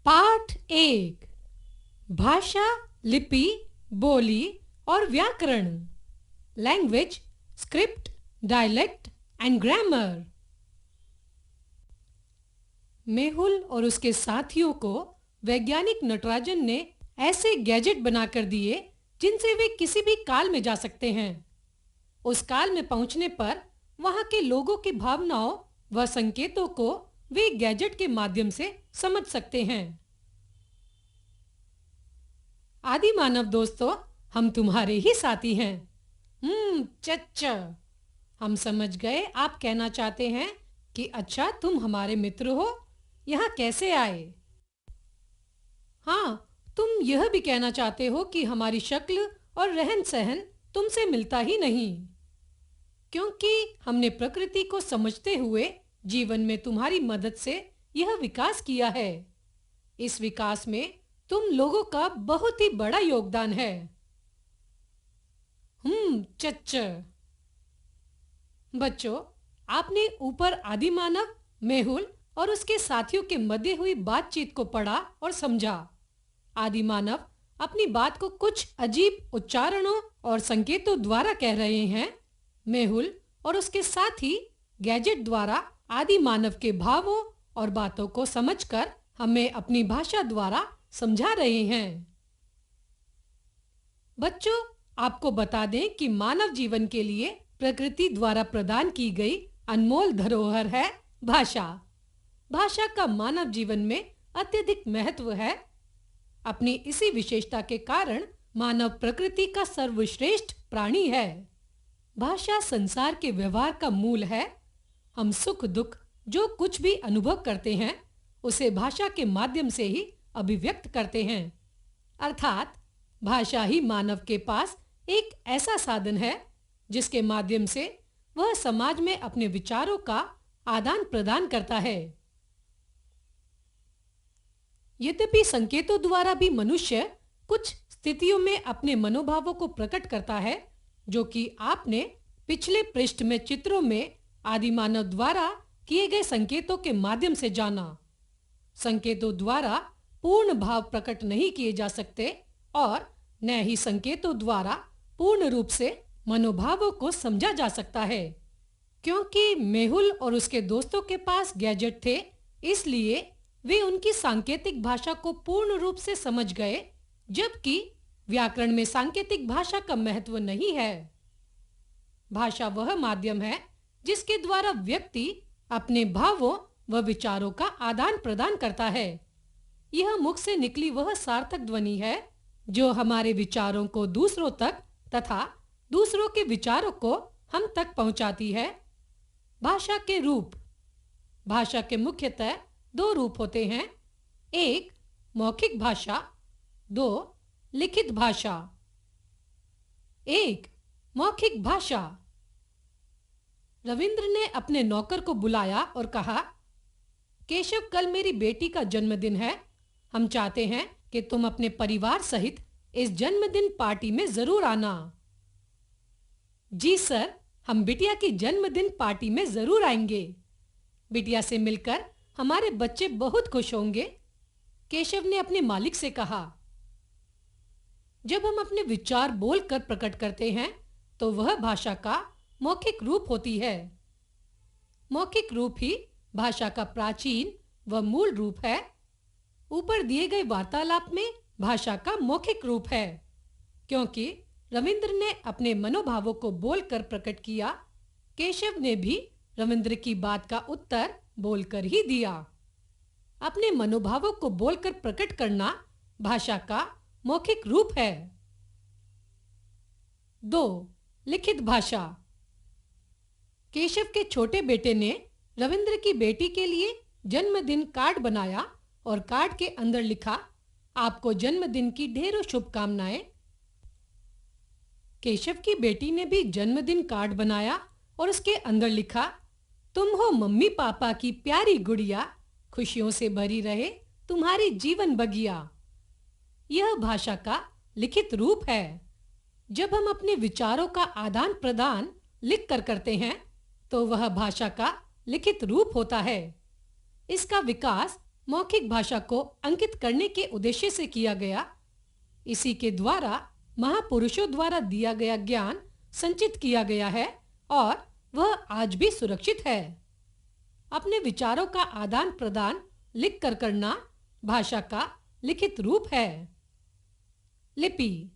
पाठ 1 भाषा, लिपि, बोली और व्याकरण। Language, script, dialect and grammar. Mehul और उसके साथियों को वैज्ञानिक नटराजन ने ऐसे गैजेट बनाकर दिए जिनसे वे किसी भी काल में जा सकते हैं। उस काल में पहुंचने पर वहां के लोगों की भावनाओं व संकेतों को वे गैजेट के माध्यम से समझ सकते हैं। आदि मानव दोस्तों, हम तुम्हारे ही साथी हैं। चच्चा, हम समझ गए आप कहना चाहते हैं कि अच्छा तुम हमारे मित्र हो। यहाँ कैसे आए? हाँ, तुम यह भी कहना चाहते हो कि हमारी शक्ल और रहन सहन तुमसे मिलता ही नहीं, क्योंकि हमने प्रकृति को समझते हुए जीवन में तुम्हारी मदद से यह विकास किया है। इस विकास में तुम लोगों का बहुत ही बड़ा योगदान है। चच्चा। बच्चों, आपने ऊपर आदि मानव, मेहुल और उसके साथियों के मध्य हुई बातचीत को पढ़ा और समझा। आदि मानव अपनी बात को कुछ अजीब उच्चारणों और संकेतों द्वारा कह रहे हैं। मेहुल और उसके साथी गैजेट द्वारा आदि मानव के भावों और बातों को समझकर हमें अपनी भाषा द्वारा समझा रहे हैं। बच्चों, आपको बता दें कि मानव जीवन के लिए प्रकृति द्वारा प्रदान की गई अनमोल धरोहर है भाषा। भाषा का मानव जीवन में अत्यधिक महत्व है। अपनी इसी विशेषता के कारण मानव प्रकृति का सर्वश्रेष्ठ प्राणी है। भाषा संसार के व्यवहार का मूल है। हम सुख दुख जो कुछ भी अनुभव करते हैं उसे भाषा के माध्यम से ही अभिव्यक्त करते हैं। अर्थात भाषा ही मानव के पास एक ऐसा साधन है जिसके माध्यम से वह समाज में अपने विचारों का आदान प्रदान करता है। यद्यपि संकेतों द्वारा भी मनुष्य कुछ स्थितियों में अपने मनोभावों को प्रकट करता है, जो कि आपने पिछले पृष्ठ में चित्रों में आदि मानव द्वारा किए गए संकेतों के माध्यम से जाना। संकेतों द्वारा पूर्ण भाव प्रकट नहीं किए जा सकते और न ही संकेतों द्वारा पूर्ण रूप से मनोभावों को समझा जा सकता है। क्योंकि मेहुल और उसके दोस्तों के पास गैजेट थे, इसलिए वे उनकी सांकेतिक भाषा को पूर्ण रूप से समझ गए, जबकि व्याकरण में सांकेतिक भाषा का महत्व नहीं है। भाषा वह माध्यम है जिसके द्वारा व्यक्ति अपने भावों व विचारों का आदान प्रदान करता है। यह मुख से निकली वह सार्थक ध्वनि है जो हमारे विचारों को दूसरों तक तथा दूसरों के विचारों को हम तक पहुंचाती है। भाषा के रूप। भाषा के मुख्यतः दो रूप होते हैं। एक मौखिक भाषा, दो लिखित भाषा। एक मौखिक भाषा। रविंद्र ने अपने नौकर को बुलाया और कहा, केशव, कल मेरी बेटी का जन्मदिन है। हम चाहते हैं कि तुम अपने परिवार सहित इस जन्मदिन पार्टी में जरूर आना। जी सर, हम बिटिया की जन्मदिन पार्टी में जरूर आएंगे। बिटिया से मिलकर हमारे बच्चे बहुत खुश होंगे, केशव ने अपने मालिक से कहा। जब हम अपने विचार बोलकर प्रकट करते हैं तो वह भाषा का मौखिक रूप होती है। मौखिक रूप ही भाषा का प्राचीन व मूल रूप है। ऊपर दिए गए वार्तालाप में भाषा का मौखिक रूप है, क्योंकि रविंद्र ने अपने मनोभावों को बोलकर प्रकट किया। केशव ने भी रविंद्र की बात का उत्तर बोलकर ही दिया। अपने मनोभावों को बोलकर प्रकट करना भाषा का मौखिक रूप है। 2. लिखित भाषा। केशव के छोटे बेटे ने रविंद्र की बेटी के लिए जन्मदिन कार्ड बनाया और कार्ड के अंदर लिखा, आपको जन्मदिन की ढेरों शुभकामनाएं। केशव की बेटी ने भी जन्मदिन कार्ड बनाया और उसके अंदर लिखा, तुम हो मम्मी पापा की प्यारी गुड़िया, खुशियों से भरी रहे तुम्हारी जीवन बगिया। यह भाषा का लिखित रूप है। जब हम अपने विचारों का आदान प्रदान लिख कर करते हैं तो वह भाषा का लिखित रूप होता है। इसका विकास मौखिक भाषा को अंकित करने के उद्देश्य से किया गया। इसी के द्वारा महापुरुषों द्वारा दिया गया ज्ञान संचित किया गया है और वह आज भी सुरक्षित है। अपने विचारों का आदान प्रदान लिख कर करना भाषा का लिखित रूप है। लिपि,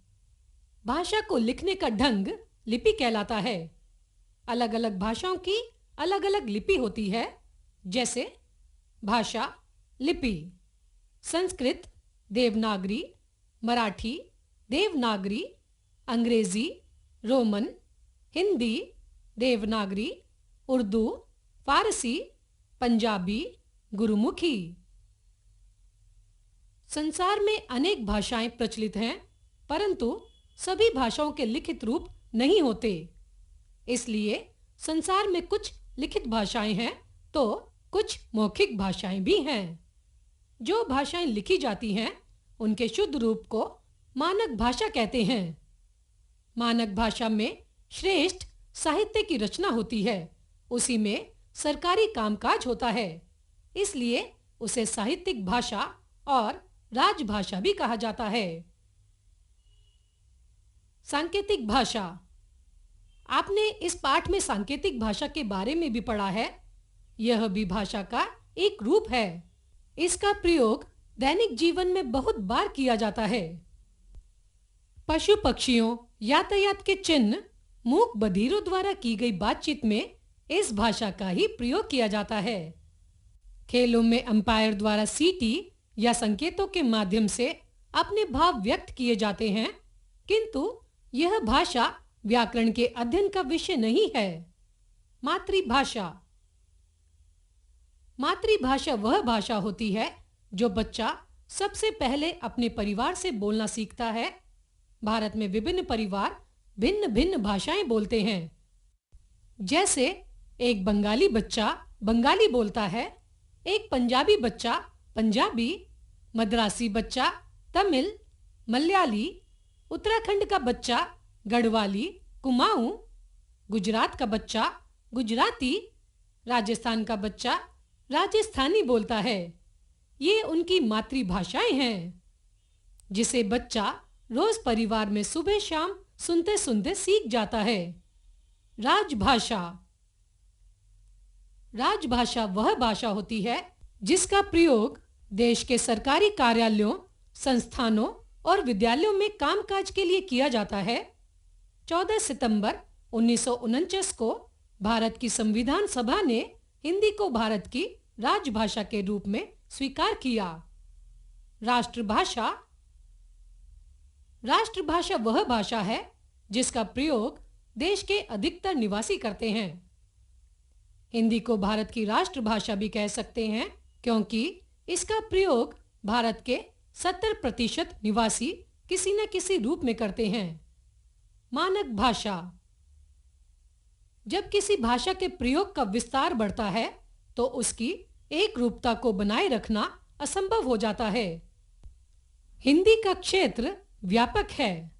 भाषा को लिखने का ढंग लिपि कहलाता है। अलग अलग भाषाओं की अलग अलग लिपि होती है, जैसे भाषा लिपि, संस्कृत देवनागरी, मराठी देवनागरी, अंग्रेजी रोमन, हिंदी देवनागरी, उर्दू, फारसी, पंजाबी, गुरुमुखी। संसार में अनेक भाषाएं प्रचलित हैं, परंतु सभी भाषाओं के लिखित रूप नहीं होते। इसलिए संसार में कुछ लिखित भाषाएं हैं तो कुछ मौखिक भाषाएं भी हैं। जो भाषाएं लिखी जाती हैं उनके शुद्ध रूप को मानक भाषा कहते हैं। मानक भाषा में श्रेष्ठ साहित्य की रचना होती है, उसी में सरकारी कामकाज होता है, इसलिए उसे साहित्यिक भाषा और राजभाषा भी कहा जाता है। सांकेतिक भाषा, आपने इस पाठ में सांकेतिक भाषा के बारे में भी पढ़ा है। यह भी भाषा का एक रूप है। इसका प्रयोग दैनिक जीवन में बहुत बार किया जाता है। पशु पक्षियों, यातायात के चिन्ह, मूक बधिरों द्वारा की गई बातचीत में इस भाषा का ही प्रयोग किया जाता है। खेलों में अंपायर द्वारा सीटी या संकेतों के माध्यम से अपने भाव व्यक्त किए जाते हैं, किंतु यह भाषा व्याकरण के अध्ययन का विषय नहीं है। मातृभाषा, मातृभाषा वह भाषा होती है जो बच्चा सबसे पहले अपने परिवार से बोलना सीखता है। भारत में विभिन्न परिवार भिन्न भिन्न भाषाएं बोलते हैं। जैसे एक बंगाली बच्चा बंगाली बोलता है, एक पंजाबी बच्चा पंजाबी, मद्रासी बच्चा तमिल, मलयाली, उत्तराखंड का बच्चा गढ़वाली कुमाऊं, गुजरात का बच्चा गुजराती, राजस्थान का बच्चा राजस्थानी बोलता है। ये उनकी मातृभाषाएं हैं, जिसे बच्चा रोज परिवार में सुबह शाम सुनते सुनते सीख जाता है। राजभाषा, राजभाषा वह भाषा होती है जिसका प्रयोग देश के सरकारी कार्यालयों, संस्थानों और विद्यालयों में कामकाज के लिए किया जाता है। 14 सितंबर 1949 को भारत की संविधान सभा ने हिंदी को भारत की राजभाषा के रूप में स्वीकार किया। राष्ट्रभाषा, राष्ट्रभाषा वह भाषा है जिसका प्रयोग देश के अधिकतर निवासी करते हैं। हिंदी को भारत की राष्ट्रभाषा भी कह सकते हैं, क्योंकि इसका प्रयोग भारत के 70% निवासी किसी न किसी रूप में करते हैं। मानक भाषा, जब किसी भाषा के प्रयोग का विस्तार बढ़ता है तो उसकी एक रूपता को बनाए रखना असंभव हो जाता है। हिंदी का क्षेत्र व्यापक है।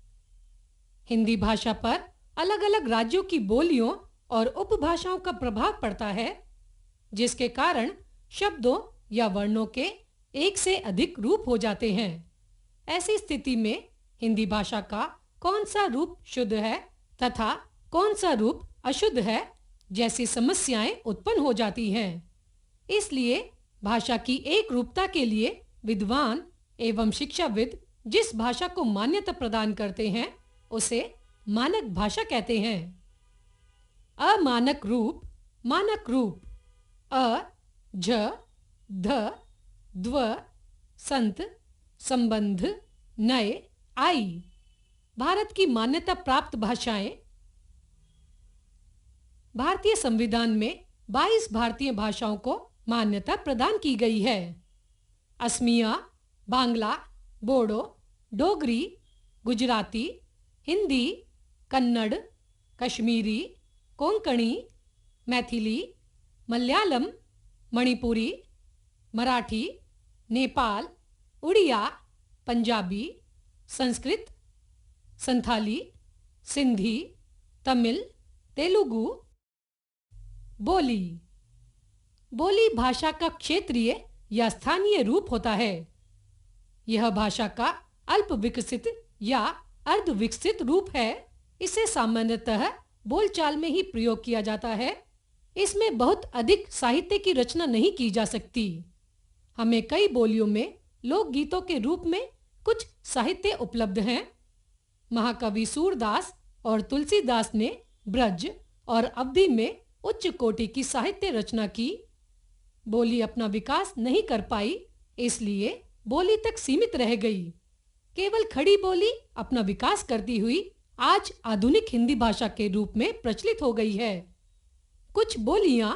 हिंदी भाषा पर अलग-अलग राज्यों की बोलियों और उपभाषाओं का प्रभाव पड़ता है, जिसके कारण शब्दों या वर्णों के एक से अधिक रूप हो जाते हैं। ऐसी स्थिति में हिंदी भाषा का कौन सा रूप शुद्ध है तथा कौन सा रूप अशुद्ध है जैसी समस्याएं उत्पन्न हो जाती हैं। इसलिए भाषा की एक रूपता के लिए विद्वान एवं शिक्षाविद जिस भाषा को मान्यता प्रदान करते हैं उसे मानक भाषा कहते हैं। अमानक रूप, मानक रूप, अ, झ, ध, द्व, संत, संबंध, नए, आई। भारत की मान्यता प्राप्त भाषाएं, भारतीय संविधान में 22 भारतीय भाषाओं को मान्यता प्रदान की गई है। असमिया, बांग्ला, बोडो, डोगरी, गुजराती, हिंदी, कन्नड़, कश्मीरी, कोंकणी, मैथिली, मलयालम, मणिपुरी, मराठी, नेपाल, उड़िया, पंजाबी, संस्कृत, संथाली, सिंधी, तमिल, तेलुगु। बोली, बोली भाषा का क्षेत्रीय या स्थानीय रूप होता है। यह भाषा का अल्प विकसित या अर्ध विकसित रूप है। इसे सामान्यतः बोलचाल में ही प्रयोग किया जाता है। इसमें बहुत अधिक साहित्य की रचना नहीं की जा सकती। हमें कई बोलियों में लोकगीतों के रूप में कुछ साहित्य उपलब्ध हैं। महाकवि सूरदास और तुलसीदास ने ब्रज और अवधी में उच्च कोटि की साहित्य रचना की। बोली अपना विकास नहीं कर पाई, इसलिए बोली तक सीमित रह गई। केवल खड़ी बोली अपना विकास करती हुई आज आधुनिक हिंदी भाषा के रूप में प्रचलित हो गई है। कुछ बोलियां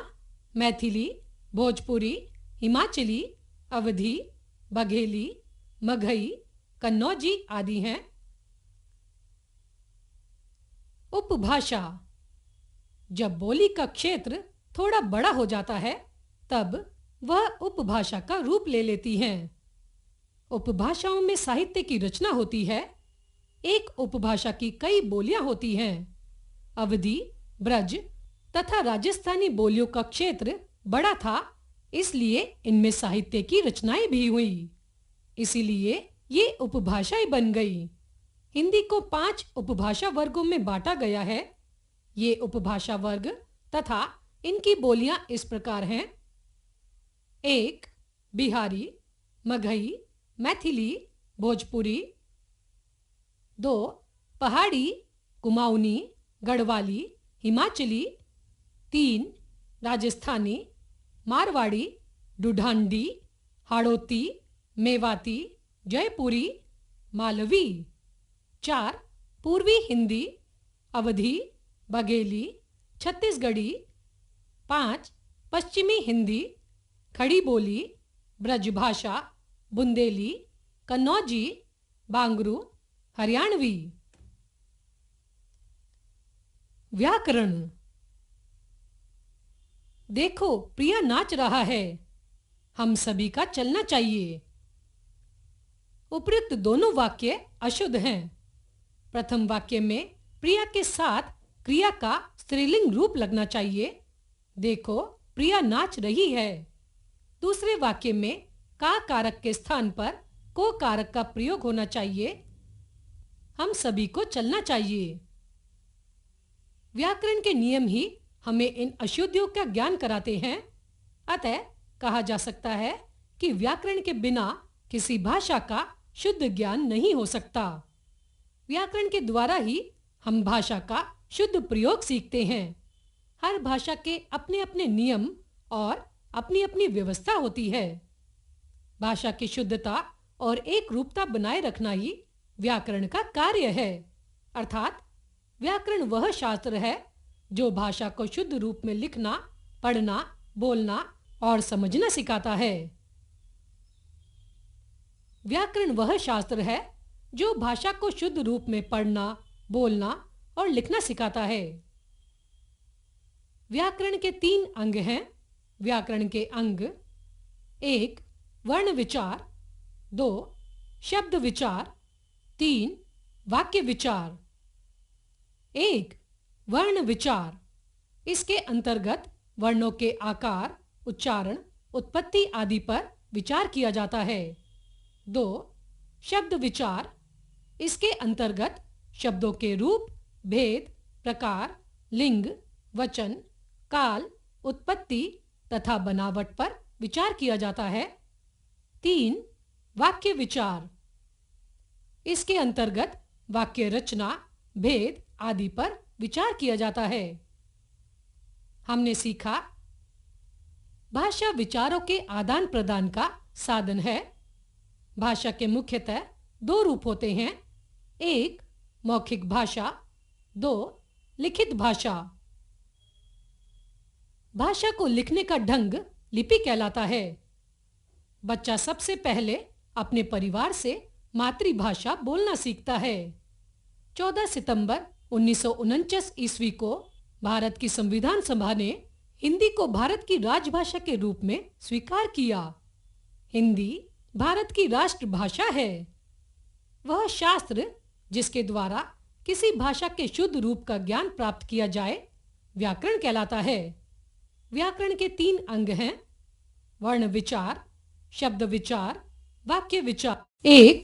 मैथिली, भोजपुरी, हिमाचली, अवधी, बघेली, मगही, कन्नौजी आदि हैं। उपभाषा। जब बोली का क्षेत्र थोड़ा बड़ा हो जाता है, तब वह उपभाषा का रूप ले लेती हैं। उपभाषाओं में साहित्य की रचना होती है। एक उपभाषा की कई बोलियां होती हैं। अवधी, ब्रज तथा राजस्थानी बोलियों का क्षेत्र बड़ा था, इसलिए इनमें साहित्य की रचनाएं भी हुई। इसीलिए ये उपभाषाएं बन गई। हिंदी को 5 उपभाषा वर्गों में बांटा गया है। ये उपभाषा वर्ग तथा इनकी बोलियां इस प्रकार हैं। 1. बिहारी, मगही, मैथिली, भोजपुरी। 2. पहाड़ी, कुमाऊनी, गढ़वाली, हिमाचली। 3. राजस्थानी, मारवाड़ी, ढूंढांडी, हाड़ौती, मेवाती, जयपुरी, मालवी। 4. पूर्वी हिंदी, अवधी, बघेली, छत्तीसगढ़ी। 5. पश्चिमी हिंदी, खड़ी बोली, ब्रजभाषा, बुंदेली, कन्नौजी, बांगरू, हरियाणवी। व्याकरण। देखो, प्रिया नाच रहा है, हम सभी का चलना चाहिए। उपयुक्त दोनों वाक्य अशुद्ध हैं। प्रथम वाक्य में प्रिया के साथ क्रिया का स्त्रीलिंग रूप लगना चाहिए। देखो, प्रिया नाच रही है। दूसरे वाक्य में का कारक के स्थान पर को कारक का प्रयोग होना चाहिए। हम सभी को चलना चाहिए। व्याकरण के नियम ही हमें इन अशुद्धियों का ज्ञान कराते हैं। अतः कहा जा सकता है कि व्याकरण के बिना किसी भाषा का शुद्ध ज्ञान नहीं हो सकता। व्याकरण के द्वारा ही हम भाषा का शुद्ध प्रयोग सीखते हैं। हर भाषा के अपने अपने नियम और अपनी अपनी व्यवस्था होती है। भाषा की शुद्धता और एक रूपता बनाए रखना ही व्याकरण का कार्य है। अर्थात व्याकरण वह शास्त्र है जो भाषा को शुद्ध रूप में लिखना, पढ़ना, बोलना और समझना सिखाता है। व्याकरण वह शास्त्र है जो भाषा को शुद्ध रूप में पढ़ना, बोलना और लिखना सिखाता है। व्याकरण के 3 अंग हैं। व्याकरण के अंग: 1. वर्ण विचार, 2. शब्द विचार, 3. वाक्य विचार। 1. वर्ण विचार। इसके अंतर्गत वर्णों के आकार, उच्चारण, उत्पत्ति आदि पर विचार किया जाता है। 2. शब्द विचार। इसके अंतर्गत शब्दों के रूप, भेद, प्रकार, लिंग, वचन, काल, उत्पत्ति तथा बनावट पर विचार किया जाता है। 3. वाक्य विचार। इसके अंतर्गत वाक्य रचना, भेद आदि पर विचार किया जाता है। हमने सीखा, भाषा विचारों के आदान प्रदान का साधन है। भाषा के मुख्यतः 2 रूप होते हैं। 1. मौखिक भाषा, 2. लिखित भाषा। भाषा को लिखने का ढंग लिपि कहलाता है। बच्चा सबसे पहले अपने परिवार से मातृभाषा बोलना सीखता है। 14 सितंबर 1949 ईस्वी को भारत की संविधान सभा ने हिंदी को भारत की राजभाषा के रूप में स्वीकार किया। हिंदी भारत की राष्ट्रभाषा है। वह शास्त्र जिसके द्वारा किसी भाषा के शुद्ध रूप का ज्ञान प्राप्त किया जाए, व्याकरण कहलाता है। व्याकरण के 3 अंग हैं: वर्ण विचार, शब्द विचार, वाक्य विचार। एक,